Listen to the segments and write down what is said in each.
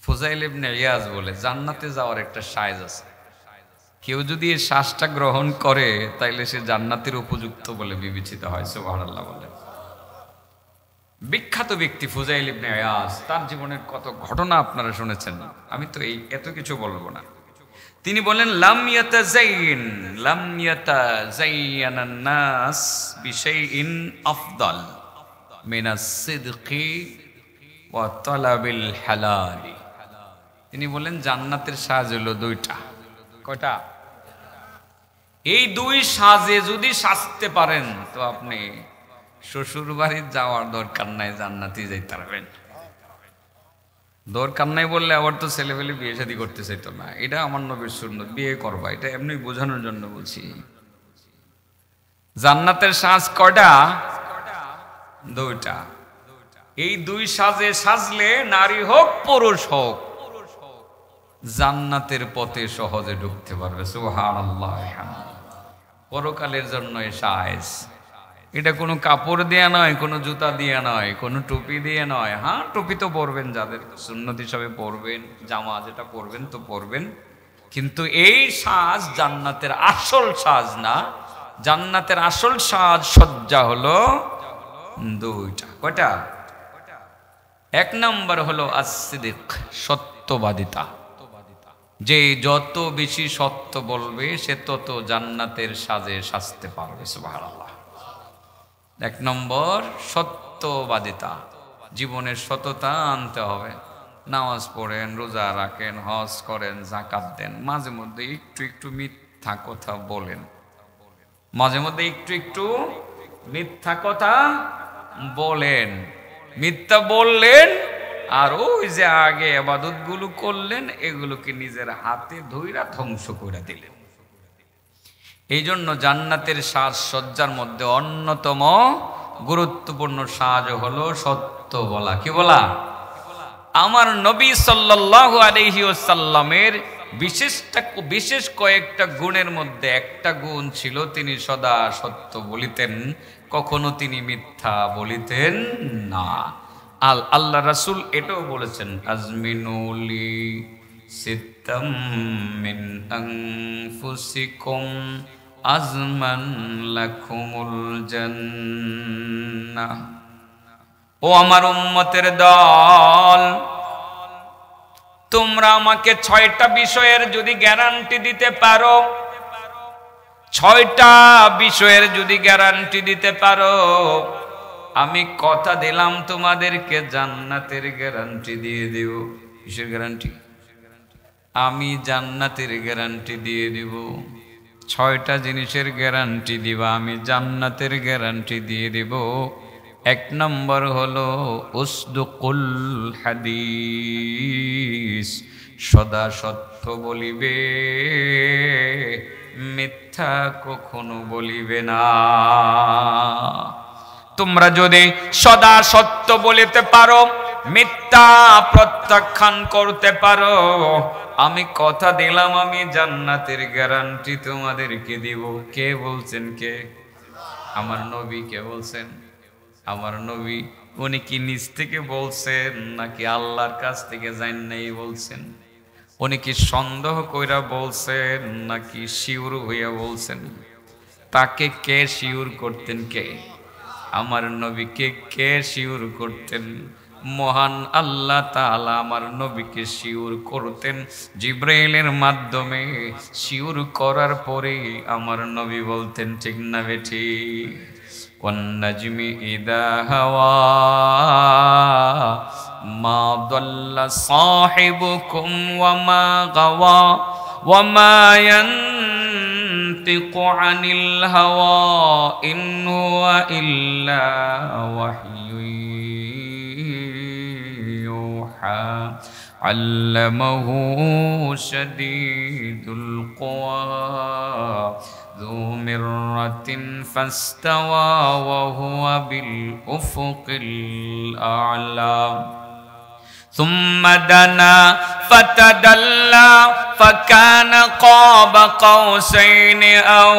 ফুজাইল ইবনে ইয়াজ বলে জান্নাতে যাওয়ার একটা সাইজ আছে, কেউ যদি এই শ্বাসটা গ্রহণ করে তাইলে সে জান্নাতের উপযুক্ত বলে বিবেচিত হয়। সুবহানাল্লাহ বলে। বিখ্যাত ব্যক্তি ফুজাইল ইবনে ইয়াজ, তার জীবনের কত ঘটনা আপনারা শুনেছেন, আমি তো এই এত কিছু বলবো না। তিনি বলেন লাম ইয়াতাযায়্যানান নাস বিশাইইন আফদাল মিনাস সিদকি ওয়া তালাবিল হালাল। তিনি বলেন জান্নাতের সাজ হলো দুইটা। কয়টা? এই দুই সাজে যদি সাজতে পারেন তো আপনি শ্বশুর বাড়ি যাওয়ার দরকার নাই, জান্নাতে যাইতে পারবেন। দরকার নাই বললে আবার তো ছেলেপেলে বিয়ে শাদী করতে চাইতো না, এটা আমার নবীর সুন্নাত, বিয়ে করবা, এটা এমনি বোঝানোর জন্য বলছি। জান্নাতের সাজ কয়টা? দুইটা। এই দুই সাজে সাজলে নারী হোক পুরুষ হোক জান্নাতের পথে সহজে ঢুকতে পারবে। সুবহানাল্লাহ। পরকালের জন্য এই সাজ, এটা কোনো কাপড় দিয়ে নয়, কোনো জুতা দিয়ে নয়, কোনো টুপি দিয়ে নয়। হ্যাঁ, টুপি তো পরবেন, যাদের সুন্নত হিসাবে পরবেন, জামা যেটা পরবেন তো পরবেন, কিন্তু এই সাজ জান্নাতের আসল সাজ না। জান্নাতের আসল সাজ সজ্জা হলো দুইটা। কয়টা? এক নম্বর হলো as-সিদিক, সত্যবাদিতা। যে যত বেশি সত্য বলবে সে তত জান্নাতের সাজে সাজতে পারবে। সুবহানাল্লাহ। এক নম্বর সত্যবাদিতা, জীবনের সততা আনতে হবে। নামাজ পড়েন, রোজা রাখেন, হজ করেন, যাকাত দেন, মাঝে মধ্যে একটু একটু মিথ্যা কথা বলেন, মাঝে মধ্যে একটু একটু মিথ্যা কথা বলেন। মিথ্যা বললেন আর ওই যে আগে ইবাদত গুলো করলেন এগুলোকে নিজের হাতে ধইরা ধ্বংস করে দিলেন। এই জন্য জান্নাতের সাজ সজ্জার মধ্যে অন্যতম গুরুত্বপূর্ণ সাজ হলো সত্য বলা। কি বলা? আমার নবী সাল্লাল্লাহু আলাইহি ওয়াসাল্লামের বিশেষ কয়েকটা গুণের মধ্যে একটা গুণ ছিল, তিনি সদা সত্য বলিতেন, কখনো তিনি মিথ্যা বলিতেন না। আল্লাহ রাসূল এটাও বলেছেন, আজমিনুলি সিত্তাম মিন আনফুসিকুম আজমান লাকুমুল জান্নাহ। ও আমার উম্মতের দল, তোমরা আমাকে 6টা বিষয়ের যদি গ্যারান্টি দিতে পারো, 6টা বিষয়ের যদি গ্যারান্টি দিতে পারো, আমি কথা দিলাম তোমাদেরকে জান্নাতের গ্যারান্টি দিয়ে দেব। কিসের গ্যারান্টি? আমি জান্নাতের গ্যারান্টি দিয়ে দিব। 6টা জিনিসের গ্যারান্টি দিবা, আমি জান্নাতের গ্যারান্টি দিয়ে দেব। এক নম্বর হলো উসদুকুল হাদিস, সদা সত্য বলিবে, মিথ্যা কখনো বলিবে না। তোমরা যদি সদা সত্য বলিতে পারো, মিথ্যা প্রত্যাখ্যান করতে পারো, আমি কথা দিলাম আমি জান্নাতের গ্যারান্টি তোমাদেরকে দিব। কে বলছেন? কে? আমার নবী। কে বলছেন? আমার নবী। উনি কি নিজ থেকে বলছেন নাকি আল্লাহর কাছ থেকে জান্নাই বলছেন? উনি কি সন্দেহ কইরা বলছেন নাকি শিওর হইয়া বলছেন? তাকে কে শিওর করতেন? কে? আমার নবীকে কে শিওর করতেন? মহান আল্লাহ তাআলা আমার নবীকে শিওর করতেন জিবরাইলের মাধ্যমে। শিওর করার পরে আমার নবী বলতেন, ঠিক না বেঠি? ওয়ান-নাজমি ইযা হাওয়া মা দাল্লা সাহিবুকুম ওয়া মা গাওয়া ওয়া মা ইয়ানতিকু আনিল হাওয়া ইন হুয়া ইল্লা ওয়াহয়ুন ইউহা আল্লামাহু শাদীদুল কুওয়া ذو مرة فاستوى وهو بالأفق الأعلى ثم دنا فتدلى فكان قاب قوسين أو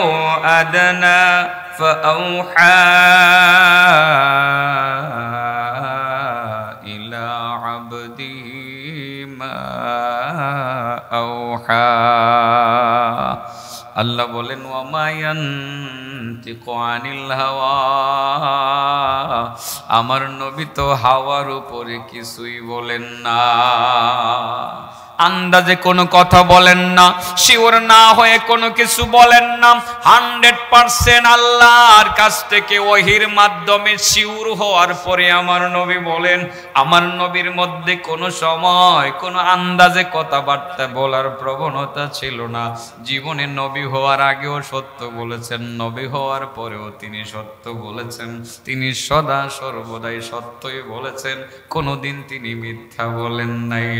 أدنى فأوحى إلى عبده মা আওহা। আল্লাহ বলেন ওয়া মা ইয়ানতিকু আনিল হাওয়া, আমার নবী তো হাওয়ার উপরে কিছুই বলেন না, আন্দাজে কোনো কথা বলেন না, শিওর না হয়ে কোনো কিছু বলেন না। 100% আল্লাহর কাছ থেকে ওহীর মাধ্যমে শিওর হওয়ার পরে আমার নবী বলেন, আমার নবীর মধ্যে কোনো সময় কোনো আন্দাজে কথাবার্তা বলার প্রবণতা ছিল না। জীবনে নবী হওয়ার আগেও সত্য বলেছেন, নবী হওয়ার পরেও তিনি সত্য বলেছেন। তিনি সদা সর্বদাই সত্যই বলেছেন, কোনোদিন তিনি মিথ্যা বলেন নাই।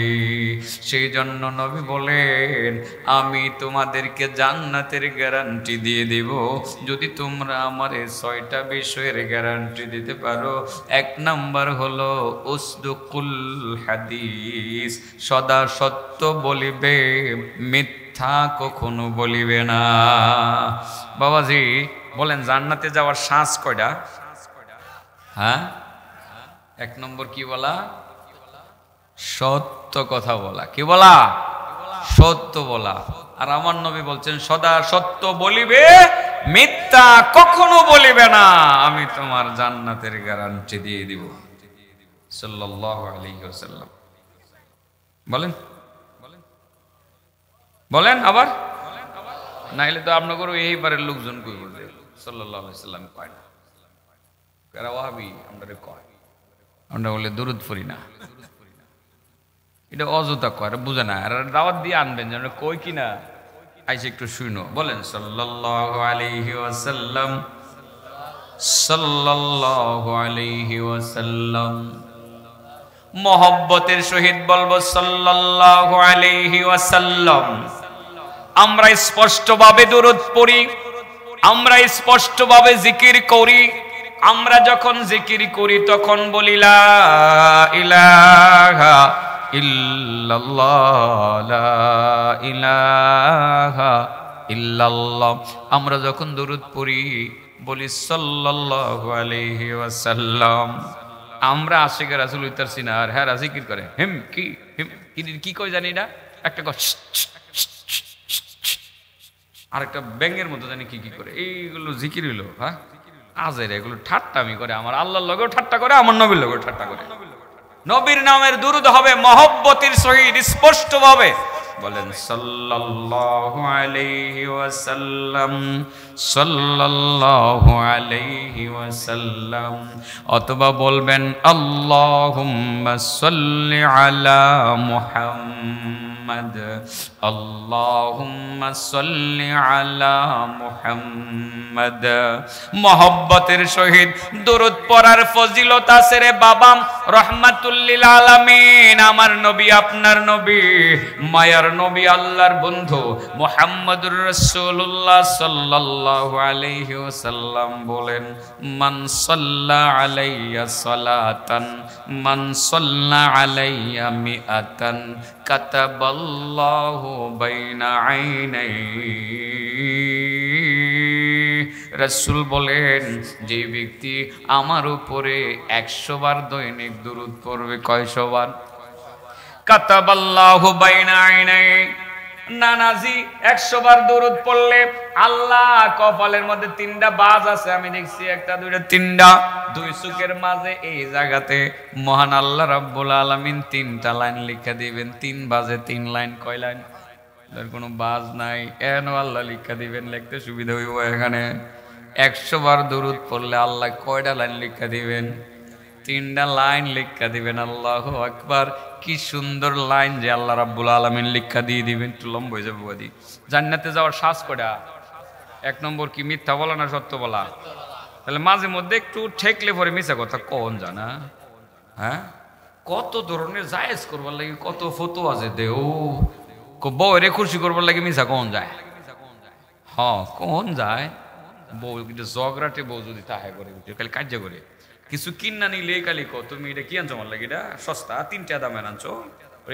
সেই জন্য নবী বলেন, আমি তোমাদেরকে জান্নাতের গ্যারান্টি দিয়ে দিব যদি তোমরা আমার এই 6টা বিষয়ের গ্যারান্টি দিতে পারো। 1 নাম্বার হলো উসদুকুল হাদিস, সদা সত্য বলিবে, মিথ্যা কখনো বলিবে না। বাবাজি বলেন জান্নাতে যাওয়ার শ্বাস কয়টা? হ্যাঁ, 1 নম্বর কি বলা? সত্য কথা বলা। কি বলা? সত্য বলা। আর আমার নবী বলছেন সদা সত্য বলিবে, মিথ্যা কখনো বলিবে না, আমি তোমার জান্নাতের গ্যারান্টি দিয়ে দিব। সাল্লাল্লাহু আলাইহি ওয়াসাল্লাম বলেন, বলেন আবার, নাইলে তো আপনাদের এইবারের লোকজন কই বলবে সাল্লাল্লাহু আলাইহি ওয়াসাল্লাম কয় না, কারা ওয়াহাবি আমরা কয়, আমরা বলে দুরূদ পড়ি না, এটা অযথা কয়, বুঝে না। আর দাওয়াত দিয়ে আনবেন যেন কই কিনা আইসে একটু শুনো। বলেন সাল্লাল্লাহু আলাইহি ওয়াসাল্লাম, সাল্লাল্লাহু আলাইহি ওয়াসাল্লাম। মহব্বতের সহিত বলবো সাল্লাল্লাহু আলাইহি ওয়াসাল্লাম। আমরা স্পষ্টভাবে দুরূদ পড়ি, আমরা স্পষ্টভাবে জিকির করি। আমরা যখন জিকির করি তখন বলি লা ইলাহা ইল্লাল্লাহ, লা ইলাহা ইল্লাল্লাহ। আমরা যখন দুরূদ পড়ি বলি সাল্লাল্লাহু আলাইহি ওয়াসাল্লাম। আমরা আশিকের রাসূল উত্তরছি না, আর হ্যাঁ জিকির করে হিম কি হিম কি কই জানি না, একটা আরেকটা ব্যাঙের মতো জানি কি করে, এইগুলো জিকির হইলো। হ্যাঁ আজের এগুলো ঠাট্টামি করে, আমার আল্লাহর লগেও ঠাট্টা করে, আমার নবীর লগেও ঠাট্টা করে। নবীর নামের দুরূদ হবে মহব্বতের সহিত স্পষ্টভাবে। বলেন সাল্লাল্লাহু আলাইহি ওয়াসাল্লাম, সাল্লাল্লাহু আলাইহি ওয়াসাল্লাম। অথবা বলবেন আল্লাহুম্মা সাল্লি আলা মুহাম্মাদ, আল্লাহুম্মা সাল্লি আলা মুহাম্মাদ। মহব্বতের সহিত দুরূদ পড়ার ফজিলত আছে রে বাবা। রহমাতুল লিল আলামিন আমার নবী, আপনার নবী, মায়ার নবী, আল্লাহর বন্ধু মুহাম্মদুর রাসূলুল্লাহ সাল্লাল্লাহু আলাইহি ওয়াসাল্লাম বলেন, মান সাল্লা আলাইয়া সালাতান, মান সাল্লা আলাইয়া মিআতান কাতাবাল্লাহু বাইনা আইনাইহি। রাসূল বলেন, যে ব্যক্তি আমার উপরে 100 বার দৈনিক দুরূদ পড়বে, কয়শো বার? কাতাবাল্লাহু বাইনা আইনাইহি। নানাজি 100 বার দুরূদ পড়লে আল্লাহ কপালের মধ্যে 3টা বাজ আছে, আমি দেখছি 1টা 2টা 3টা, 2 চোখের মাঝে এই জায়গাতে মহান আল্লাহ রাব্বুল আলামিন 3টা লাইন লিখা দিবেন। 3 বাজে 3 লাইন, কয় লাইন? এর কোনো বাজ নাই, এন আল্লাহ লিখা দিবেন, লিখতে সুবিধা হইব। এখানে 100 বার দুরূদ পড়লে আল্লাহ কয়টা লাইন লিখা দিবেন? 3টা লাইন লিখা দিবেন। আল্লাহু আকবার, কি সুন্দর লাইন যে আল্লাহ রাব্বুল আলামিন লিখা দিয়ে দিবেন। একটু লম্বা হয়ে যাবে বাদি। জান্নাতে যাওয়ার শ্বাস কয়টা? 1 নম্বর কি মিথ্যা বলা না সত্য বলা? তাহলে মাঝে মধ্যে একটু ঠেকলে পরে মিছা কথা কোন জানা। হ্যাঁ, কত ধরনের জায়েজ করবার লাগে, কত ফতোয়া আছে দেও। বউরে খুশি করবার লাগে মিছা কোন যায়? হ্যাঁ কোন যায়? বউ কিন্তু জগরাটে বউ যদি তাহে করে খালি কার্য করে কিছু কিনা নিলে খালি কো তুমি এটা কি আনছো আমার লাগে, এটা সস্তা 3টা দামের আনছো,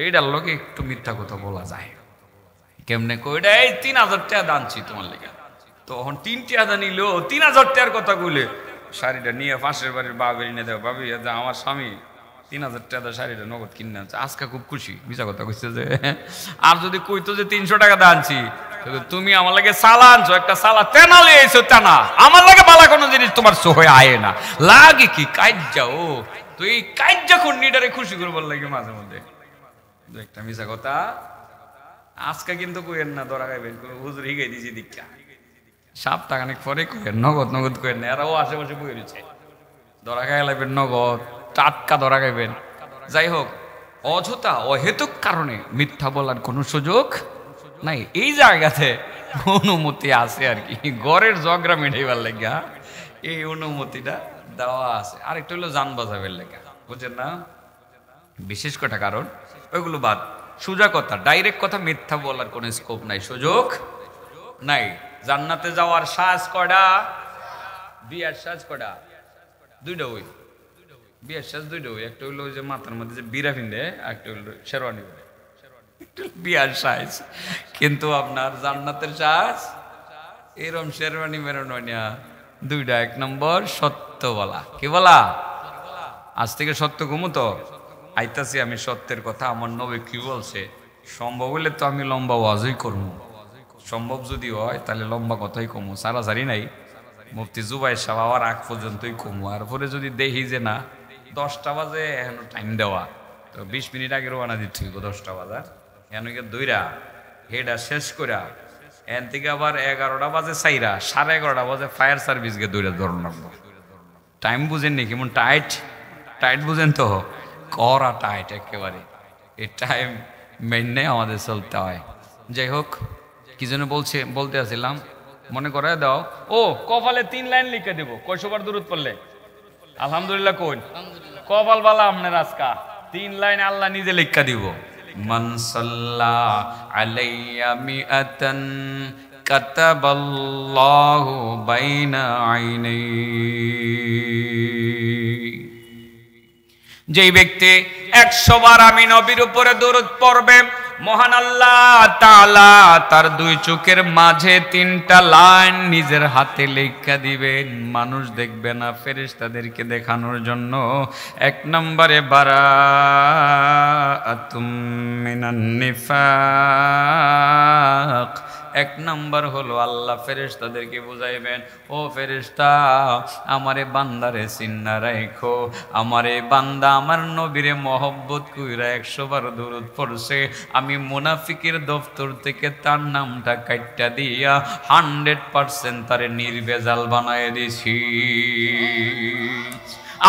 এইটার লোকে একটু মিথ্যা কথা বলা যায়। কেমনে কো এটা এই 3000 টাকা দানছি তোমার লেগে, তখন 3 টাকা নিল 3000 টাকার কথা কইলে শাড়িটা নিয়ে পাশের বাড়ির বাবির নিয়ে দেবো, ভাবি আমার স্বামী 3000 টাকা শাড়িটা নগদ কিনে আনছে, আজকে খুব খুশি, মিছা কথা কইছে যে। আর যদি কইতো যে 300 টাকা দিয়ে আনছি, তুমি আমার লাগে সালা আনছো, একটা সালা তেনা লিয়ে আইছো, তেনা আমার লাগে বালা কোনো জিনিস তোমার সোহে আয়ে না, লাগে কি কাজ্জা। ও তুই কাজ্জা খুন্নিটারে খুশি করবার লাগে মাঝে মধ্যে একটা মিছা কথা। আজকে কিন্তু কইেন না, ধরা খাইবেন, হুজুর হিগাই দিছি দীক্ষা, সপ্তাহখানেক পরে কইেন নগদ নগদ কইেন না, এরাও আশেপাশে বই রয়েছে, ধরা খাই লাগবেন নগদ, টাটকা ধরা খাইবেন। যাই হোক, অযথা অহেতুক কারণে মিথ্যা বলার কোনো সুযোগ নাই। এই জায়গাতে অনুমতি আছে আর কি, গড়ের ঝগড়া মেটাইবার লেগা এই অনুমতিটা দেওয়া আছে। আরেকটা হলো জান বাজাবের লেগা, বুঝছেন না, বিশেষ কটা কারণ, ওইগুলো বাদ। সোজা কথা, ডাইরেক্ট কথা, মিথ্যা বলার কোনো স্কোপ নাই, সুযোগ নাই। জান্নাতে যাওয়ার সাজ কয়টা? বিয়ার সাজ কয়টা? দুইটা। ওই বিয়ের সাজ দুইটা। ওই একটা হইলো ওই যে মাথার মধ্যে যে বিরা ফিন্দে, একটা হইলো শেরওয়ানি বিয়ার সাজ। কিন্তু আপনার জান্নাতের সাজ এরম শেরওয়ানি মেরোনি দুইটা। এক নম্বর সত্য বলা। কি বলা? আজ থেকে সত্য কমু তো আইতাছি আমি, সত্যের কথা। আমার নবী কি বলছে, সম্ভব হইলে তো আমি লম্বা ওয়াজই করবো, সম্ভব যদি হয় তাহলে লম্বা কথাই কমু, সারাসারি নাই। মুফতি জুবাইর সাহেব আবার আগ পর্যন্তই কমু। আর পরে যদি দেখি যে না 10টা বাজে এখনো টাইম দেওয়া, তো 20 মিনিট আগে রোয়ানা দিচ্ছি 10টা বাজার, এখনকে দইরা হেডা শেষ করা, এন থেকে আবার 11টা বাজে চাইরা 11:30 বাজে ফায়ার সার্ভিসকে দইরা ধরুন লাগবো। টাইম বুঝেননি কেমন টাইট? টাইট বুঝেন তো, করা টাইট একেবারে। এই টাইম মেনে আমাদের চলতে হয়। যাই হোক, কি যেন বলতে আসছিলাম, মনে করে দাও। ও কপালে 3 লাইন লিখে দেবো, কয়শোবার দূরত পড়লে আলহামদুলিল্লাহ কোন কপাল বালা আপনার আজকা 3 লাইন আল্লাহ নিজে লিখা দিব। মান সাল্লা আলাইয়া মিআতান কাতাবাল্লাহু বাইনা আইনাই। যেই ব্যক্তি 100 বার আমি নবীর উপরে দরুদ পড়বে, মহান আল্লাহ তাআলা তার 2 চোখের মাঝে 3টা লাইন নিজের হাতে লেখা দিবেন। মানুষ দেখবে না, ফেরেশতাদেরকে দেখানোর জন্য। 1 নম্বরে বারাআতুম মিনান নিফাক। 1 নম্বর হলো আল্লাহ ফেরেশতাদেরকে বুঝাইবেন, ও ফেরেশতা আমারে বান্দারে চিন্না রাখো, আমারে বান্দা আমার নবীরে মহব্বত কইরা 100 বার দরুদ পড়ছে, আমি মুনাফিকের দফতর থেকে তার নামটা কাইট্টা দিয়া 100% তারে নির্ভেজাল বানায় দিছি।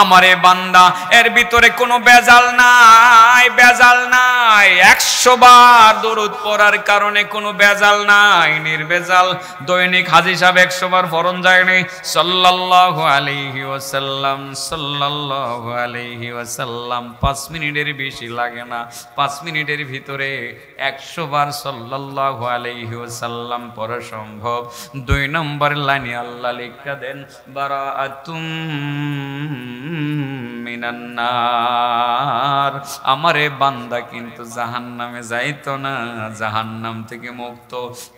আমারে বান্দা এর ভিতরে কোনো বেজাল নাই, বেজাল নাই। 100 বার দরুদ পড়ার কারণে কোনো বেজাল নাই, নির্বেজাল। দৈনিক হাজী সাহেব 100 বার ফরন যায়নি সাল্লাল্লাহু আলাইহি ওয়াসাল্লাম, সাল্লাল্লাহু আলাইহি ওয়াসাল্লাম। 5 মিনিটের বেশি লাগে না, 5 মিনিটের ভিতরে 100 বার সাল্লাল্লাহু আলাইহি ওয়াসাল্লাম পড়া সম্ভব। 2 নম্বর লাইনে আল্লাহ লিখা দেন বারাআতুম মিনান্নার। আমারে বান্দা কিন্তু জাহান্নামে যাইতো না, জাহান্নাম থেকে মুক্ত।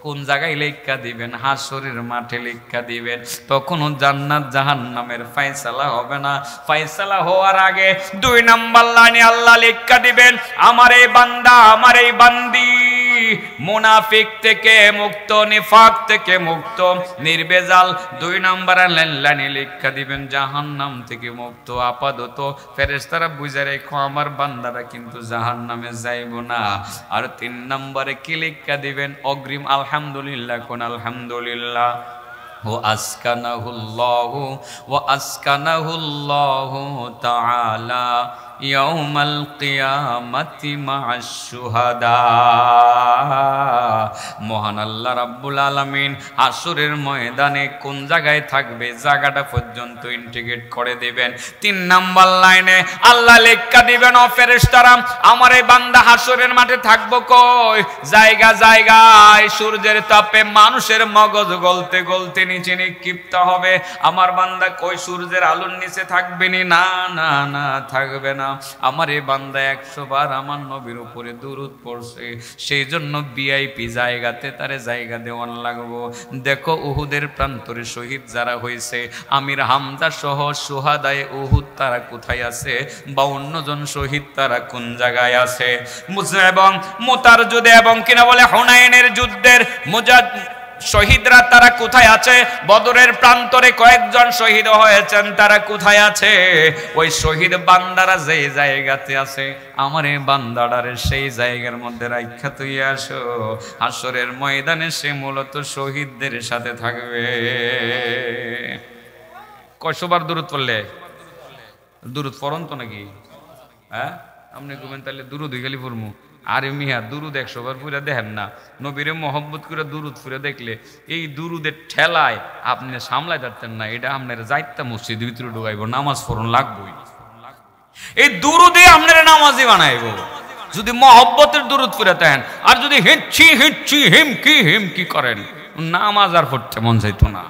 কোন জায়গায় লেখা দিবেন? হাসরের মাঠে লেখা দিবেন। তখনও জান্নাত জাহান্নামের ফয়সালা হবে না। ফয়সালা হওয়ার আগে 2 নম্বর লাইনে আল্লাহ লেখা দিবেন আমারে বান্দা, আমারে বান্দি মুনাফিক থেকে মুক্ত, নিফাক থেকে মুক্ত, নির্বেজাল। 2 নম্বর লাইনে লেখা দিবেন জাহান্নাম থেকে মুক্ত। আপাতত ফেরেশতারা বুঝে রেখো আমার বান্দারা কিন্তু জাহান্নামে যাইব না। আর 3 নম্বরে কি লেখা দিবেন? অগ্রিম আলহামদুলিল্লাহ কোন আলহামদুলিল্লাহ। ওয়াসকানাহুল্লাহু তাআলা ইয়াউমাল কিয়ামাতি মা'আশ শুহাদা। মহান আল্লাহ রাব্বুল আলামিন হাসরের ময়দানে কোন জায়গায় থাকবে জায়গাটা পর্যন্ত ইন্টিগ্রেট করে দিবেন। 3 নাম্বার লাইনে আল্লাহ লেখা দিবেন, ও ফেরেশতারা আমার এই বান্দা হাসরের মাঠে থাকবো কই? জায়গা জায়গায় সূর্যের তাপে মানুষের মগজ গলতে গলতে নিচে নিক্ষিপ্ত হবে। আমার বান্দা কই সূর্যের আলোর নিচে থাকবে না, না না থাকবে না। আমার এই বান্দা 100 বার আমার নবীর উপরে দুরূদ পড়ছে, সেই জন্য ভিআইপি জায়গাতে তারে জায়গা দেওয়ান লাগবো। দেখো উহুদের প্রান্তরে শহীদ যারা হয়েছে, আমির হামজা সহ সুহাদায়ে উহুদ তারা কোথায় আছে? 52 জন শহীদ তারা কোন জায়গায় আছে? এবং মুতার যুদ্ধে এবং কিনা বলে হুনাইনের যুদ্ধের শহীদরা তারা কোথায় আছে? বদরের প্রান্তরে কয়েকজন শহীদ হয়েছেন, তারা কোথায় আছে? ওই শহীদ বান্দারা যেই জায়গাতে আছে, আমার এই বান্দাটারে সেই জায়গার মধ্যে রাখা তুই আসো। হাসরের ময়দানে সে মূলত শহীদদের সাথে থাকবে। কয়শোবার দুরূদ পড়লে? দুরূদ পড়ন তো নাকি? হ্যাঁ, আপনি কবেন তাহলে দুরূদ হয়ে গেলি পড়মু। আরে মিয়া, দুরুদ 100 বার পুরা দেখেন না, নবীরে মহব্বত করে দুরুদ পুরা দেখলে এই দুরুদের ঠেলায় আপনি সামলাই পারতেন না। এটা আপনার যাইতা মসজিদের ভিতরে ঢুকাইব, নামাজ পড়ন লাগবই। এই দুরুদে আপনার নামাজি বানাইব যদি মহব্বতের দুরুদ পুরা দেন। আর যদি হিচ্ছি হিচ্ছি হিমকি হিমকি করেন, নামাজ আর পড়তে মন চাইতো না।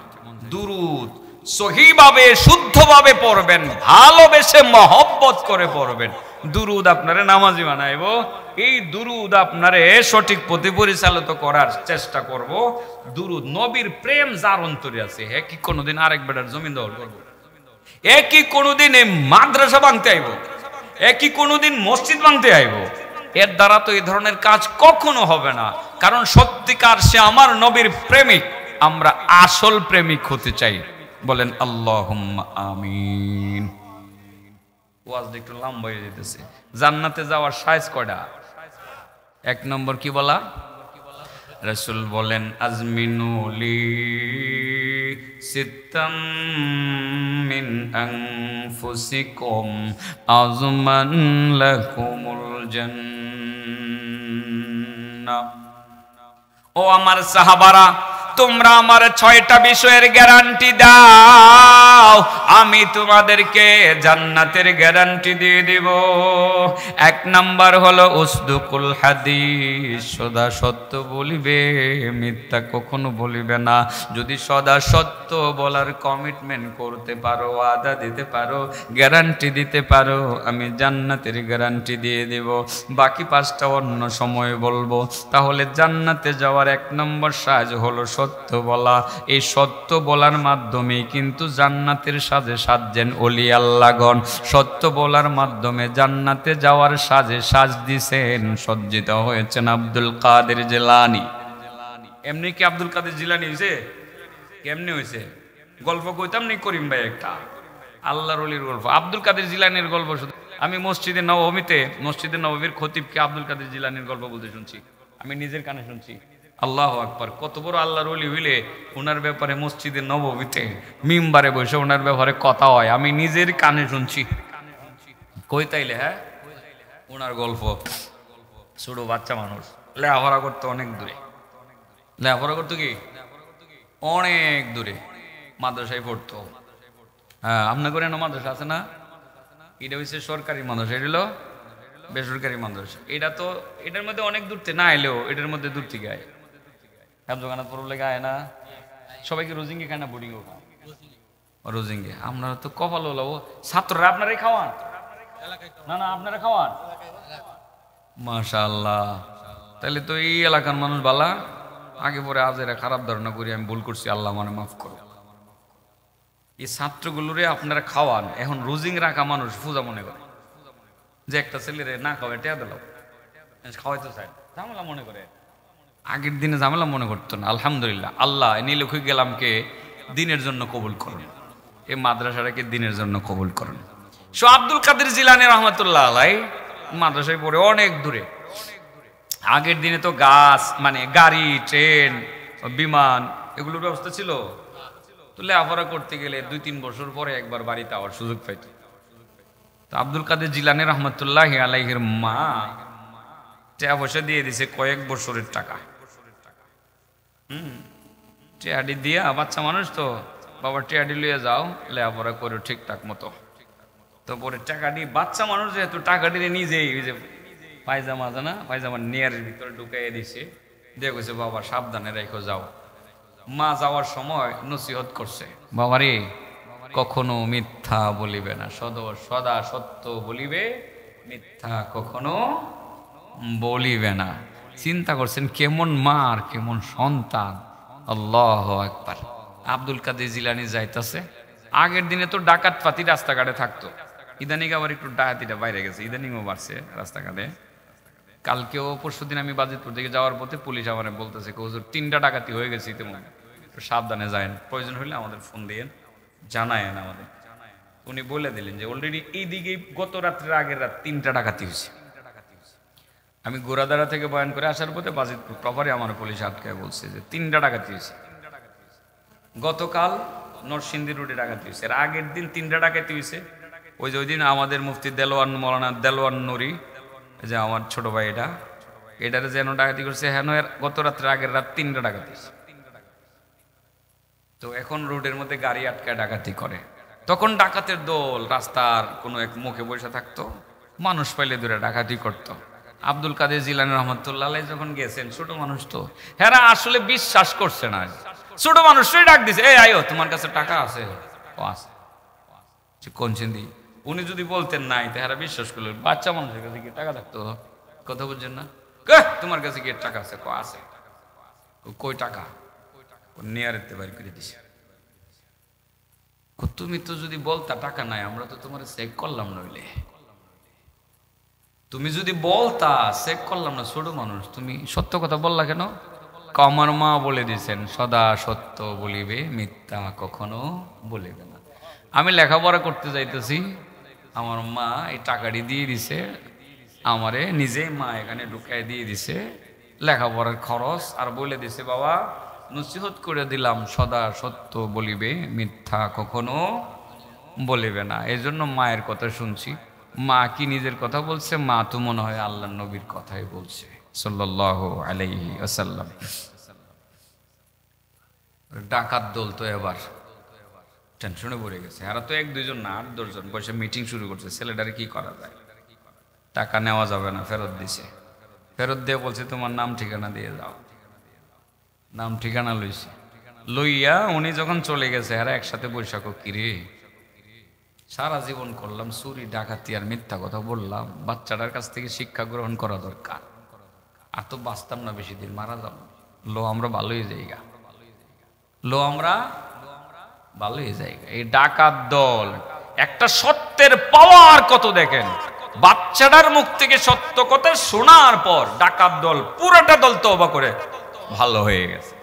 দুরুদ সহিভাবে শুদ্ধভাবে পড়বেন, ভালোবেসে মহব্বত করে পড়বেন। দুরুদ আপনারে নামাজি বানাইব। এই দুরুদ আপনারে সঠিক পথে পরিচালিত করার চেষ্টা করব। দুরুদ নবীর প্রেম যার অন্তরে আছে, হে কি কোনোদিন আরেক বেটার জমিন দখল করবো? এ কি কোনোদিন মাদ্রাসা ভাঙতে আইব? এ কি কোনোদিন মসজিদ ভাঙতে আইব? এর দ্বারা তো এই ধরনের কাজ কখনো হবে না। কারণ সত্যিকার সে আমার নবীর প্রেমিক। আমরা আসল প্রেমিক হতে চাই। বলেন আল্লাহুম্মা আমিন। ওয়াজ একটু লম্বা হয়ে যেতেছে। জান্নাতে যাওয়ার সাইজ কয়টা? 1 নম্বর কি বলা? রাসূল বলেন আজমিনুলি সিত্তাম মিন আনফুসিকুম আযমান লাকুমুল জান্নাহ। ও আমার সাহাবারা, তোমরা আমার 6টা বিষয়ের গ্যারান্টি দাও, আমি তোমাদেরকে জান্নাতের গ্যারান্টি দিয়ে দেব। 1 নাম্বার হলো উসদুকুল হাদিস, সদা সত্য বলিবে, মিথ্যা কখনো বলিবে না। যদি সদা সত্য বলার কমিটমেন্ট করতে পারো, ওয়াদা দিতে পারো, গ্যারান্টি দিতে পারো, আমি জান্নাতের গ্যারান্টি দিয়ে দেব। বাকি 5টা অন্য সময় বলবো। তাহলে জান্নাতে যাওয়ার 1 নম্বর সাজ হলো সত্য বলা। এই সত্য বলার মাধ্যমে কিন্তু জান্নাতের সাজে সাজছেন ওলি আল্লাহগণ। সত্য বলার মাধ্যমে জান্নাতে যাওয়ার সাজে সাজ দিছেন, সজ্জিত হয়েছেন আব্দুল কাদের জিলানী। এমনি কি আব্দুল কাদের জিলানী হয়েছে? কেমনি হয়েছে? গল্প কইতাম নি করিম ভাই, একটা আল্লাহর ওলির গল্প, আব্দুল কাদের জিলানীর গল্প। শুধু আমি মসজিদে নববীর খতিবকে আব্দুল কাদের জিলানীর গল্প বলতে শুনছি, আমি নিজের কানে শুনছি। আল্লাহু আকবার! কত বড় আল্লাহর ওলি হইলে ওনার ব্যাপারে মসজিদে নববীতে মিম্বারে বসে ওনার ব্যাপারে কথা হয়, আমি নিজের কানে শুনছি। কই তাইলে? হ্যাঁ, ওনার গল্প। ছোট বাচ্চা মানুষ, লেখাপড়া করতো অনেক দূরে। লেখাপড়া করতো কি অনেক দূরে, মাদ্রাসায় পড়তো। হ্যাঁ, আপনার করে মাদ্রাসা আছে না? এটা হচ্ছে সরকারি মাদ্রাসা, এটা হলো বেসরকারি মাদ্রাসা। এটা তো এটার মধ্যে অনেক দূর থেকে না এলেও এটার মধ্যে দূর থেকে আয়। হেফজখানাত পড়লে গায় না সবাইকে? রোজিঙ্গে খায় না বোর্ডিংও খায়? রোজিঙ্গে। আপনারা তো কপাল হলো, ছাত্ররা আপনারাই খাওয়ান না? না, আপনারা খাওয়ান? মাশাআল্লাহ। তাহলে তো এই এলাকার মানুষ বালা। আগে পরে আজ এরা খারাপ ধারণা করি, আমি ভুল করছি, আল্লাহ মানে মাফ করো। এই ছাত্রগুলোরে আপনারা খাওয়ান। এখন রোজিং রাখা মানুষ পূজা মনে করে যে একটা ছেলেরে না খাওয়াই টেয়া দিল, খাওয়াইতে চায়, ঝামেলা মনে করে। আগের দিনে ঝামেলা মনে করতো না। আলহামদুলিল্লাহ, আল্লাহ এনে লিখে গেলাম কে দিনের জন্য কবুল করুন, এই মাদ্রাসাটাকে দিনের জন্য কবুল করুন। সো আব্দুল কাদের জিলানী রহমতুল্লাহ আলাই মাদ্রাসায় পড়ে অনেক দূরে। আগের দিনে তো গাছ মানে গাড়ি, ট্রেন, বিমান এগুলোর ব্যবস্থা ছিল। তো লেখাপড়া করতে গেলে 2-3 বছর পরে একবার বাড়িতে আওয়ার সুযোগ পাইত। তো আব্দুল কাদের জিলানী রহমতুল্লাহ আলাইহির মা টাকা পয়সা দিয়ে দিছে কয়েক বছরের টাকা। টেয়াডি দিয়া, বাচ্চা মানুষ তো, বাবা টেয়াডি লইয়া যাও, লেখাপড়া করো ঠিকঠাক মতো। তো পরে টাকা দিয়ে, বাচ্চা মানুষ যেহেতু টাকা দিয়ে নিজেই ওই যে পায়জামা আছে না, পায়জামা নেয়ারের ভিতরে ঢুকাইয়ে দিছে, দিয়ে কইছে বাবা সাবধানে রেখো যাও। মা যাওয়ার সময় নসিহত করছে, বাবারে কখনো মিথ্যা বলিবে না, সদা সত্য বলিবে, মিথ্যা কখনো বলিবে না। চিন্তা করছেন কেমন মা আর কেমন সন্তান। আল্লাহু আকবার। আব্দুল কাদের জিলানী যাইতাছে, আগের দিনে তো ডাকাত পাতি রাস্তাঘাটে থাকতো, ইদানিং আবার একটু ডাকাতিটা বাইরে গেছে, ইদানিংও বাড়ছে রাস্তাঘাটে। কালকেও পরশুদিন আমি বাজিতপুর থেকে যাওয়ার পথে পুলিশ আমার বলতেছে হুজুর 3টা ডাকাতি হয়ে গেছে ইতিমধ্যে, একটু সাবধানে যায়েন, প্রয়োজন হলে আমাদের ফোন দিয়ে জানায়েন আমাদের। উনি বলে দিলেন যে অলরেডি এইদিকে গত রাত্রের আগের রাত 3টা ডাকাতি হয়েছে। আমি গোড়াদারা থেকে বয়ান করে আসার পথে বাজিতপুর প্রপারে আমার পুলিশ আটকায় বলছে যে 3টা ডাকাতি হয়েছে। গতকাল নরসিংদী রোডে ডাকাতি হয়েছে, এর আগের দিন 3টা ডাকাতি হয়েছে। ওই যে ওই দিন আমাদের মুফতি দেলোয়ার মৌলানা দেলোয়ার নুরি, যে আমার ছোট ভাই, এটারে যেন ডাকাতি করছে, হেন গত রাত্রে আগের রাত 3টা ডাকাতি হয়েছে। তো এখন রোডের মধ্যে গাড়ি আটকায় ডাকাতি করে। তখন ডাকাতের দল রাস্তার কোনো এক মুখে বসে থাকতো, মানুষ পাইলে দূরে ডাকাতি করতো। আব্দুল কাদের জিলানী রহমতুল্লাহ আলাইহি যখন গেছেন, ছোট মানুষ তো, হেরা আসলে বিশ্বাস করছে না। ছোট মানুষই ডাক দিছে, এই আয়ো তোমার কাছে টাকা আছে? ও আছে। কোন চিন্দি? উনি যদি বলতেন নাই, তাহারা বিশ্বাস করলেন। বাচ্চা মানুষের কাছে গিয়ে টাকা থাকতো, কথা বুঝছেন না? তোমার কাছে গিয়ে টাকা আছে? আছে। কই টাকা? নেয়ারেতে বাইর করে দিছে। তুমি তো যদি বলতা টাকা নাই, আমরা তো তোমার চেক করলাম, নইলে তুমি যদি বলতা চেক করলাম না। ছোট মানুষ, তুমি সত্য কথা বললা কেন? আমার মা বলে দিয়েছেন সদা সত্য বলিবে, মিথ্যা কখনো বলিবে না। আমি লেখাপড়া করতে যাইতেছি, আমার মা এই টাকাটি দিয়ে দিছে আমারে, নিজেই মা এখানে ঢুকাই দিয়ে দিছে লেখাপড়ার খরচ, আর বলে দিছে বাবা নসিহত করে দিলাম সদা সত্য বলিবে, মিথ্যা কখনো বলিবে না। এই জন্য মায়ের কথা শুনছি। মা কি নিজের কথা বলছে? মা তো মনে হয় আল্লাহর নবীর কথাই বলছে সাল্লাল্লাহু আলাইহি ওয়াসাল্লাম। ডাকাত দল তো এবার টেনশনে পড়ে গেছে। এরা তো 1-2 জন না, 8-10 জন বসে মিটিং শুরু করছে, ছেলেটারে কি করা যায়। টাকা নেওয়া যাবে না, ফেরত দিছে। ফেরত দিয়ে বলছে তোমার নাম ঠিকানা দিয়ে যাও। নাম ঠিকানা লইয়া উনি যখন চলে গেছে, এরা একসাথে বৈশাখ, কিরে সারা জীবন করলাম চুরি ডাকাতি আর মিথ্যা কথা বললাম, বাচ্চাটার কাছ থেকে শিক্ষা গ্রহণ করা দরকার, আর তো বাঁচতাম না বেশি দিন, মারা যাব। আমরা ভালোই জায়গা, আমরা ভালোই জায়গা। এই ডাকাত দল একটা সত্যের পাওয়ার কত দেখেন। বাচ্চাটার মুখ থেকে সত্য কথা শোনার পর ডাকাত দল পুরোটা দল তওবা করে ভালো হয়ে গেছে।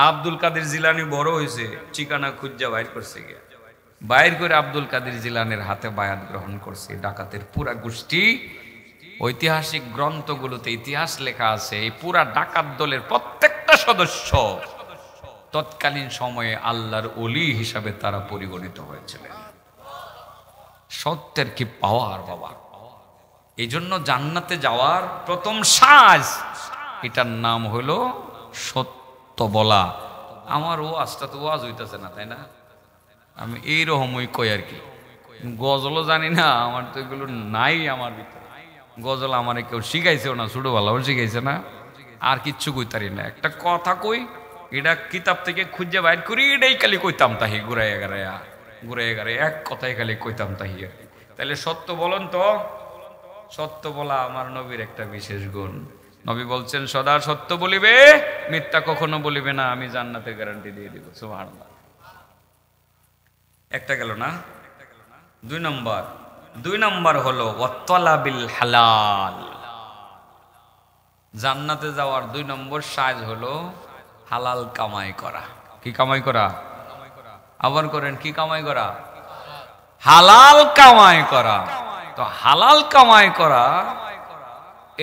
আব্দুল কাদের জিলানী বড় হয়েছে, ঠিকানা খুঁজা বাইর করছে, গিয়া বাইর করে আব্দুল কাদের জিলানের হাতে বায়াত গ্রহণ করছে। ডাকাতের পুরা গোষ্ঠী, ঐতিহাসিক গ্রন্থগুলোতে ইতিহাস লেখা আছে, এই পুরা ডাকাত দলের প্রত্যেকটা সদস্য তৎকালীন সময়ে আল্লাহর ওলি হিসাবে তারা পরিগণিত হয়েছিলেন। সত্যের কি পাওয়ার বাবা! এই জন্য জান্নাতে যাওয়ার প্রথম সাজ, এটার নাম হলো সত্য বলা। আমার ওয়াজটা তো ওয়াজ হইতেছে না, তাই না? আমি এইরকমই কই আর কি। গজলও জানি না, আমার তো এগুলো নাই আমার ভিতরে। গজল আমারে কেউ শিখাইছেও না, ছোটবেলাও শিখাইছে না, আর কিচ্ছু কইতারি না। একটা কথা কই, এটা কিতাব থেকে খুঁজে বাইর করি, এটাই খালি কইতাম তাহি, ঘুরাইয়া গাড়াইয়া এক কথাই খালি কইতাম তাহি। তাহলে সত্য বলেন তো, সত্য বলা আমার নবীর একটা বিশেষ গুণ। নবী বলছেন সদা সত্য বলিবে, মিথ্যা কখনো বলিবে না, আমি জান্নাতের গ্যারান্টি দিয়ে দিব। সুবহানাল্লাহ। একটা গেল না? 2 নম্বর হলো ওয়াত্তালাবিল হালাল। জান্নাতে যাওয়ার 2 নম্বর সাজ হলো হালাল কামাই করা। কি কামাই করা? আবার করেন, কি কামাই করা? হালাল কামাই করা। তো হালাল কামাই করা,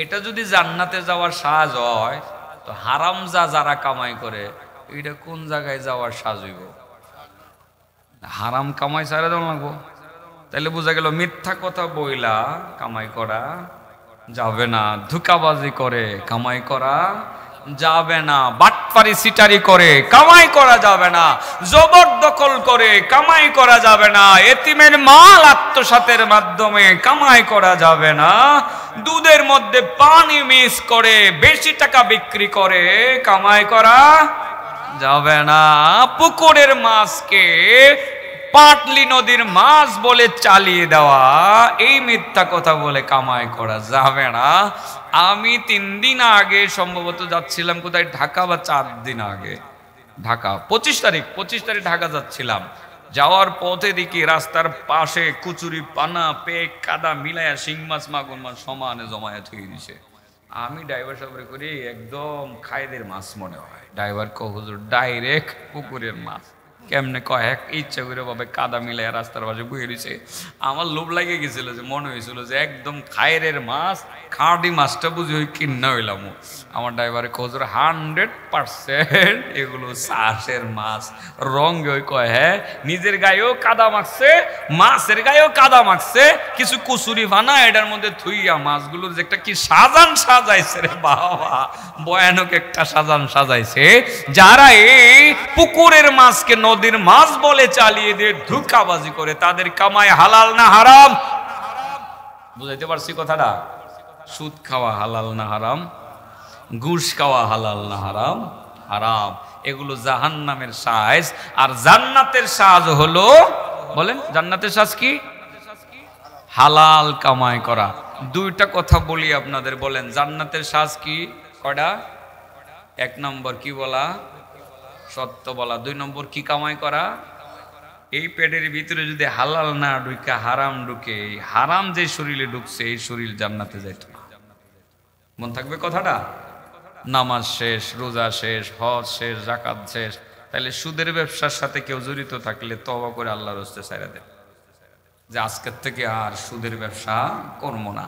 এটা যদি জান্নাতে যাওয়ার সাজ হয়, তো হারাম যারা কামাই করে, এটা কোন জায়গায় যাওয়ার সাজ হইব? হারাম কামাই ছাড়া দেওয়া লাগবো। তাহলে বোঝা গেল মিথ্যা কথা বইলা কামাই করা যাবে না, ধোঁকাবাজি করে কামাই করা যাবে না, বাটপারি সিটারি করে কামাই করা যাবে না, জবরদখল করে কামাই করা যাবে না, এতিমের মাল আত্মসাতের মাধ্যমে কামাই করা যাবে না, দুধের মধ্যে পানি মিক্স করে বেশি টাকা বিক্রি করে কামাই করা যাবে না, পুকুরের মাছকে পাটলি নদীর মাছ বলে চালিয়ে দেওয়া, এই মিথ্যা কথা বলে কামাই করা যাবে না। আমি 3 দিন আগে সম্ভবত যাচ্ছিলাম কোথায়, ঢাকা, বা 4 দিন আগে ঢাকা, 25 তারিখ ঢাকা যাচ্ছিলাম। যাওয়ার পথে দেখি রাস্তার পাশে কুচুরি, পানা, পেক, কাদা মিলাইয়া শিং মাছ, মাগুর মাছ সমানে জমায়ে থুয়ে দিছে। আমি ড্রাইভার সাহেবের করি একদম খাইদের মাছ মনে হয়। ড্রাইভার কো হুজুর ডাইরেক্ট পুকুরের মাছ। কেমনে কয়, এক ইচ্ছা করে ভাবে কাদা মিলাই রাস্তার পাশে বয়ে দিছে। আমার লোভ লাগে গেছিল, যে মনে হয়েছিল যে একদম খায়ের মাছ, খাঁটি মাছটা বুঝি ওই কিনা হইলাম। আমার ড্রাইভারে হুজুর 100% এগুলো চাষের মাছ। রঙ ওই কয়, হ্যাঁ নিজের গায়েও কাদা মাখছে, মাছের গায়েও কাদা মাখছে, কিছু কুচুরি ভানা এটার মধ্যে থুইয়া মাছগুলোর যে একটা কি সাজান সাজাইছে রে বাবা, ভয়ানক একটা সাজান সাজাইছে। যারা এই পুকুরের মাছকে নদীর মাছ বলে চালিয়ে দিয়ে ধোঁকাবাজি করে, তাদের কামাই হালাল না হারাম? বুঝাইতে পারছি কথাটা? সুদ খাওয়া হালাল না হারাম? ঘুষ খাওয়া হালাল না হারাম? হারাম। এগুলো জাহান্নামের সাজ। আর জান্নাতের সাজ হলো, বলেন জান্নাতের সাজ কি? হালাল কামাই করা। 2টা কথা বলি আপনাদের, বলেন জান্নাতের সাজ কি? কয়টা? 1 নম্বর কি বলা? সত্য বলা। 2 নম্বর কি? কামাই করা। এই পেটের ভিতরে যদি হালাল না ঢুকে হারাম ঢুকে, হারাম যে শরীরে ঢুকছে এই শরীর জান্নাতে যাইত না। মন থাকবে কথাটা? নামাজ শেষ, রোজা শেষ, হজ শেষ, যাকাত শেষ, তাহলে সুদের ব্যবসার সাথে কেউ জড়িত থাকলে তওবা করে আল্লাহর রাস্তে ছাইরা দেন, যে আজকের থেকে আর সুদের ব্যবসা করবো না,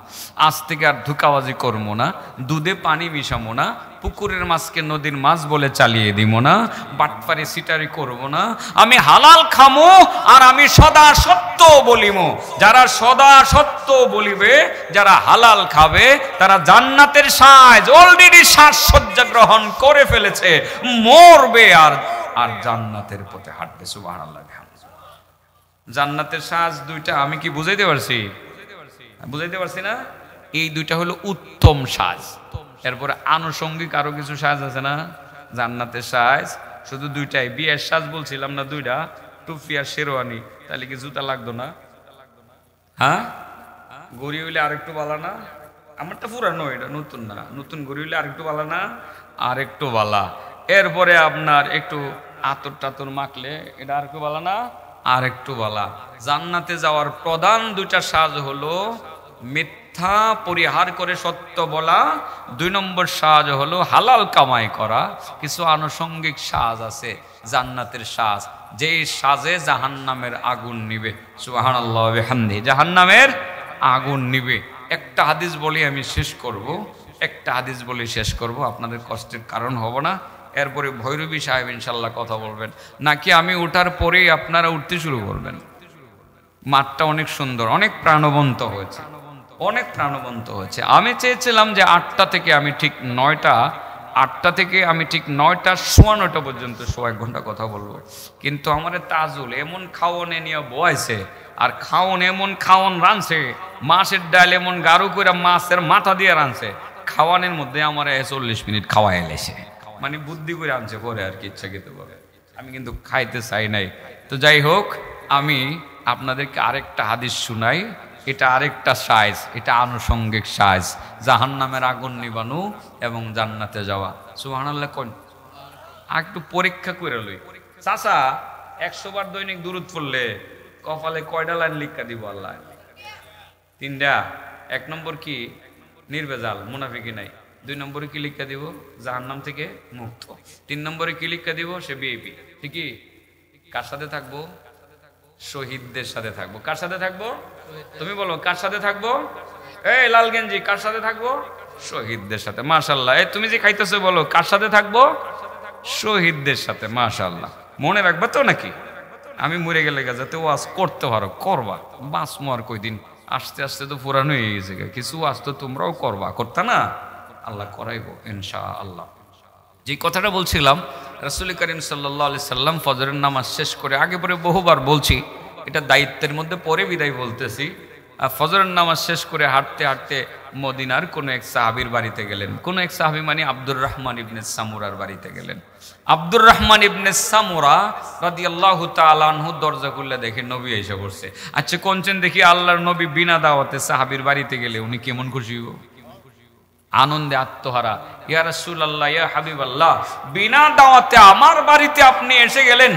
আজ থেকে আর ধোঁকাবাজি করবো না, দুধে পানি মিশাবো না, পুকুরের মাছকে নদীর মাছ বলে চালিয়ে দিব না, বাটপারি সিটারি করব না, আমি হালাল খামো আর আমি সদা সত্য বলিব। যারা সদা সত্য বলিবে, যারা হালাল খাবে, তারা জান্নাতের সাজ অলরেডি সাজসজ্জা গ্রহণ করে ফেলেছে, মরবে আর আর জান্নাতের পথে হাঁটবে। সুবহানাল্লাহ। জান্নাতের সাজ 2টা আমি কি বুঝাইতে পারছি? বুঝাইতে পারছি না? এই 2টা হলো উত্তম সাজ। এরপরে আনুষঙ্গিক আরো কিছু সাজ আছে না? জান্নাতের সাজ শুধু 2টাই। বিয়ের সাজ বলছিলাম না 2টা, টুপি আর শেরওয়ানি। তাহলে কি জুতা লাগতো না? হ্যাঁ, গড়ি হইলে আরেকটু বালা না? আমারটা পুরানো, এটা নতুন না। নতুন গড়ি হইলে আরেকটু বালা না? আরেকটু বালা। এরপরে আপনার একটু আতর টাতর মাখলে এটা আরেকটু বালা না? আর একটু বলা। জান্নাতে যাওয়ার প্রধান 2টা সাজ হলো মিথ্যা পরিহার করে সত্য বলা, 2 নম্বর সাজ হলো হালাল কামাই করা। কিছু আনুষঙ্গিক সাজ আছে জান্নাতের সাজ, যেই সাজে জাহান্নামের আগুন নিবে। সুবহানাল্লাহ ওয়া বিহামদিহি। জাহান্নামের আগুন নিবে। একটা হাদিস বলি আমি শেষ করব, একটা হাদিস বলি শেষ করব, আপনাদের কষ্টের কারণ হব না। এরপরে ভৈরবী সাহেব ইনশাল্লাহ কথা বলবেন, নাকি আমি ওঠার পরেই আপনারা উঠতে শুরু করবেন? মাঠটা অনেক সুন্দর, অনেক প্রাণবন্ত হয়েছে, অনেক প্রাণবন্ত হয়েছে। আমি চেয়েছিলাম যে 8টা থেকে আমি ঠিক 9টা সোয়া 9টা পর্যন্ত 1 ঘন্টা কথা বলবো, কিন্তু আমার তাজুল এমন খাওয়ানে নিয়ে বয়াইছে, আর এমন খাওয়ান রানছে, মাছের ডাল এমন গাঢ় করে মাছের মাথা দিয়ে রানছে, খাওয়ানের মধ্যে আমার 40 মিনিট খাওয়াই এলেছে। মানে বুদ্ধি করে আনছে পরে আর কি, ইচ্ছাকৃত ভাবে। আমি কিন্তু খাইতে চাই নাই। তো যাই হোক, আমি আপনাদেরকে আরেকটা হাদিস শুনাই। এটা আরেকটা সাইজ, এটা আনুষঙ্গিক সাইজ, জাহান্নামের আগুন নিবানো এবং জান্নাতে যাওয়া। সুবহানাল্লাহ কোন একটু পরীক্ষা করে লই। চাচা 100 বার দৈনিক দুরূদ পড়লে কপালে কয়টা লাইন লিখা দিব আল্লাহ? 3টা। 1 নম্বর কি? নির্ভেজাল, মুনাফিকি নাই। 2 নম্বরে কি লিখা দিব? জাহান্নাম থেকে মুক্ত। 3 নম্বরে কি লিখা দিব? সে বিএপি। ঠিকই। কার সাথে থাকবো? শহীদদের সাথে থাকবো। কার সাথে থাকবো? তুমি বলো কার সাথে থাকবো? এই লাল গেঞ্জি, কার সাথে থাকবো? শহীদদের সাথে। মাশাআল্লাহ। এই তুমি যে খাইতেছো বলো কার সাথে থাকবো? শহীদদের সাথে। মাশাআল্লাহ। মনে রাখবা তো নাকি? আমি মরে গেলে যাতে ওয়াজ করতে পারো, করবা। বাঁচমো আর কয়দিন, আস্তে আস্তে তো পুরানো হয়ে গেছে, কিছু ওয়াজ তো তোমরাও করবা, করতা না? আল্লাহ করাইবো ইনশাআল্লাহ। যে কথাটা বলছিলাম, রাসূল করিম সাল্লাল্লাহু আলাইহি সাল্লাম ফজরের নামাজ শেষ করে, আগে পরে বহুবার বলছি, এটা দায়িত্বের মধ্যে পরে বিদায় বলতেছি, ফজরের নামাজ শেষ করে হাঁটতে হাঁটতে মদিনার কোনো এক সাহাবীর বাড়িতে গেলেন। কোনো এক সাহাবী মানে আব্দুর রহমান ইবনে সামুরার বাড়িতে গেলেন। আব্দুর রহমান ইবনে সামুরা রাদিয়াল্লাহু তাআলা আনহু দরজা খুলে দেখে নবী এসে পড়ছে। আচ্ছা কোনছেন দেখি আল্লাহর নবী বিনা দাওয়াতে সাহাবীর বাড়িতে গেলে উনি কেমন খুশি হইব? আনন্দে আত্মহারা, ইয়া রাসূলুল্লাহ ইয়া হাবিবাল্লাহ, বিনা দাওয়াতে আমার বাড়িতে আপনি এসে গেলেন,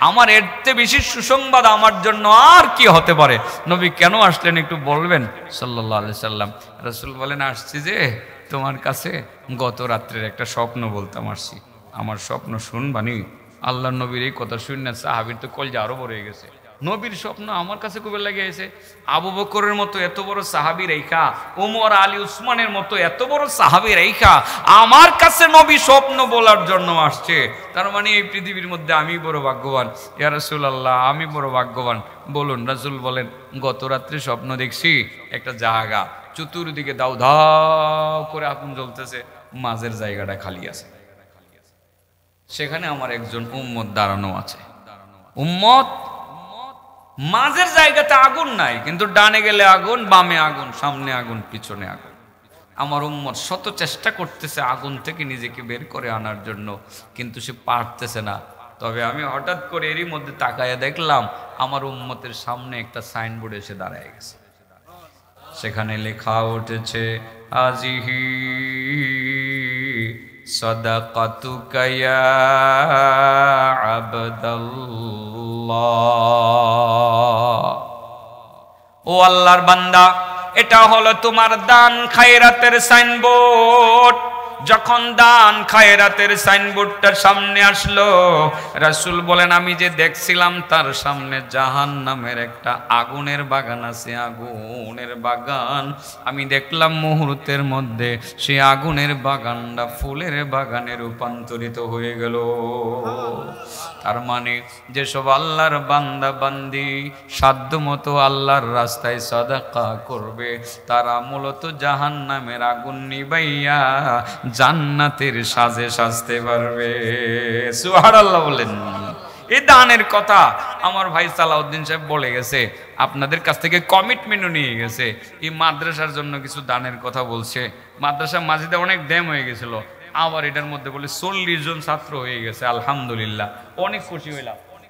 আমার এর চেয়ে বেশি সুসংবাদ আমার জন্য আর কি হতে পারে? নবী কেন আসলেন একটু বলবেন সাল্লাল্লাহু আলাইহি সাল্লাম। রাসূল বলেন, আসছি যে তোমার কাছে গত রাত্রের একটা স্বপ্ন বলতাম আসছি, আমার স্বপ্ন শুনবানি। আল্লাহর নবীর এই কথা শুনে সাহাবীর তো কলজা আরো বড় হয়ে গেছে। নবীর স্বপ্ন আমার কাছে কবে লাগে এসে? আবু বকরের মতো এত বড় সাহাবী রেখা, ওমর আলী উসমানের মতো এত বড় সাহাবী রেখা আমার কাছে নবী স্বপ্ন বলার জন্য আসছে, তার মানে এই পৃথিবীর মধ্যে আমি বড় ভাগ্যবান। ইয়া রাসূলুল্লাহ আমি বড় ভাগ্যবান, বলুন। রাসূল বলেন, গত রাত্রে স্বপ্ন দেখছি একটা জায়গা, চতুর্দিকে দাউ দাউ করে আগুন জ্বলতেছে, মাঝের জায়গাটা খালি আছে, সেখানে আমার একজন উম্মত দাঁড়ানো আছে। উম্মত মাঝের জায়গাতে আগুন নাই, কিন্তু ডানে গেলে আগুন, বামে আগুন, সামনে আগুন, পিছনে আগুন। আমার উম্মত শত চেষ্টা করতেছে আগুন থেকে নিজেকে বের করে আনার জন্য, কিন্তু সে পারতেছে না। তবে আমি হঠাৎ করে এরই মধ্যে তাকায়া দেখলাম আমার উম্মতের সামনে একটা সাইনবোর্ড এসে দাঁড়ায় গেছে, সেখানে লেখা উঠেছে আজিহি সাদাকাতুকা ইয়া আবদাল্লাহ। ও আল্লাহর বান্দা, এটা হলো তোমার দান খায়রাতের সাইনবোর্ড। যখন দান খায়রাতের সাইনবোর্ডটা সামনে আসলো, রাসূল বলেন আমি যে দেখছিলাম তার সামনে জাহান্নামের একটা আগুনের বাগান আছে, আগুনের বাগান। আমি দেখলাম মুহূর্তের মধ্যে সেই আগুনের বাগানটা ফুলের বাগানে রূপান্তরিত হয়ে গেল। তার মানে যেসব আল্লাহর বান্দা বান্দি সাধ্যমতো আল্লাহর রাস্তায় সাদাকা করবে, তারা মূলত জাহান্নামের আগুন নিবাইয়া জান্নাতের সাজে সাজতে পারবে। সুবহানাল্লাহ বলেন। এই দানের কথা আমার ভাই সালাউদ্দিন সাহেব বলে গেছে, আপনাদের কাছ থেকে কমিটমেন্টও নিয়ে গেছে। এই মাদ্রাসার জন্য কিছু দানের কথা বলছে। মাদ্রাসা মাঝিদে অনেক ড্যাম হয়ে গেছিল, আবার এটার মধ্যে বলে 40 জন ছাত্র হয়ে গেছে। আলহামদুলিল্লাহ, অনেক খুশি হইলাম।